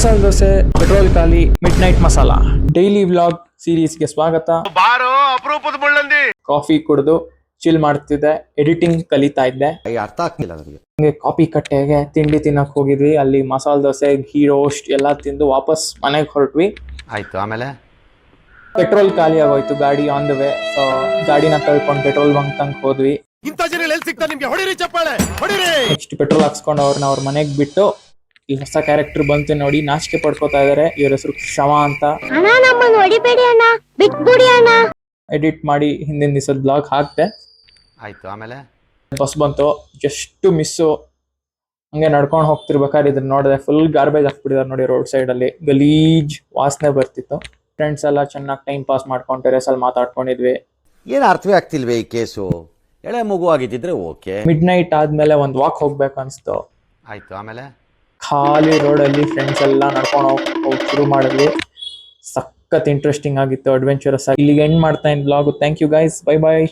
ಮಸಾಲೆ ದೋಸೆ, ಪೆಟ್ರೋಲ್ ಖಾಲಿ, midnight masala. Daily vlog ಸೀರೀಸ್ಗೆ ಸ್ವಾಗತ. ಅಪರೂಪದ ಮುಳ್ಳಂದಿ. ಕಾಫಿ ಕುಡಿದು ಚಿಲ್ ಮಾಡ್ತಿದ್ದೆ, ಎಡಿಟಿಂಗ್ ಕಲಿತಾ ಇದ್ದೆ. ಅರ್ಥ ಆಗ್ತಿಲ್ಲ ನನಗೆ. ಹಂಗೆ ಕಾಫಿ ಕಟ್ಟೆಗೆ ತಿಂಡಿ ತಿನ್ನಕ್ ಹೋಗಿದ್ವಿ. ಅಲ್ಲಿ ಮಸಾಲೆ ದೋಸೆ, ಘೀ ರೋಸ್ಟ್ ಎಲ್ಲ ತಿಂದು ವಾಪಸ್ ಮನೆಗೆ ಹೊರಟ್ವಿ. ಆಯ್ತು, ಆಮೇಲೆ ಪೆಟ್ರೋಲ್ ಖಾಲಿ ಆಗೋಯ್ತು, ಗಾಡಿ ಆನ್ ದ ವೇ. ಸೊ ಗಾಡಿನ ಕಳ್ಕೊಂಡು ಪೆಟ್ರೋಲ್ ಬಂಕ್ ತನಕ ಹೋದ್ವಿ. ಇಂಥ ಜನ ಎಲ್ಲಿ ಸಿಗ್ತಾರೆ ನಿಮ್ಗೆ? ಹೊಡಿರಿ ಚಪ್ಪಾಳೆ, ಹೊಡಿರಿ. ನೆಕ್ಸ್ಟ್ ಪೆಟ್ರೋಲ್ ಹಾಕ್ಸ್ಕೊಂಡು ಅವ್ರ ಮನೆಗೆ ಬಿಟ್ಟು, ಈ ಹೊಸ ಕ್ಯಾರೆಕ್ಟರ್ ಬಂತು ನೋಡಿ, ನಾಚಿಕೆ ಪಡ್ಕೋತಾ ಇದಾರೆ. ಇವ್ರ ಹೆಸರು ಶವ ಅಂತ. ಎಡಿಟ್ ಮಾಡಿ ಹಿಂದಿನ ದಿವಸದ ಬ್ಲಾಗ್ ಹಾಕ್ತೆ. ಆಯ್ತು, ಆಮೇಲೆ ಬಸ್ ಬಂತು, ಜಸ್ಟ್ ಮಿಸ್ಸು. ಹಂಗೆ ನಡ್ಕೊಂಡು ಹೋಗ್ತಿರ್ಬೇಕಾದ್ರೆ ಇದನ್ನ ನೋಡಿದೆ, ಫುಲ್ ಗಾರ್ಬೇಜ್ ಹಾಕ್ಬಿಟ್ಟಿದ್ದಾರೆ ನೋಡಿ ರೋಡ್ ಸೈಡ್ ಅಲ್ಲಿ. ಗಲೀಜ್ ವಾಸನೆ ಬರ್ತಿತ್ತು. ಫ್ರೆಂಡ್ಸ್ ಎಲ್ಲ ಚೆನ್ನಾಗಿ ಟೈಮ್ ಪಾಸ್ ಮಾಡ್ಕೊಂಡು ಟೆರೇಸಲ್ಲಿ ಮಾತಾಡ್ಕೊಂಡಿದ್ವಿ. ಏನು ಅರ್ಥವೇ ಆಗ್ತಿಲ್ವೇ ಈ ಕೇಸು? ಎಳೆ ಮಗು ಆಗಿದ್ದಿದ್ರೆ ಓಕೆ. ಮಿಡ್ ನೈಟ್ ಆದ್ಮೇಲೆ ಒಂದು ವಾಕ್ ಹೋಗ್ಬೇಕು ಅನ್ಸ್ತು. ಆಯ್ತು, ಆಮೇಲೆ ಖಾಲಿ ರೋಡಲ್ಲಿ ಫ್ರೆಂಡ್ಸ್ ಎಲ್ಲ ನಡ್ಕೊಂಡು ಹೋಗಿ ಶುರು ಮಾಡಿದ್ವಿ. ಸಖತ್ ಇಂಟ್ರೆಸ್ಟಿಂಗ್ ಆಗಿತ್ತು, ಅಡ್ವೆಂಚರಸ್ ಆಗಿ. ಇಲ್ಲಿಗೆ ಎಂಡ್ ಮಾಡ್ತಾ ಇದ್ದೀನಿ blog. Thank you guys, bye bye.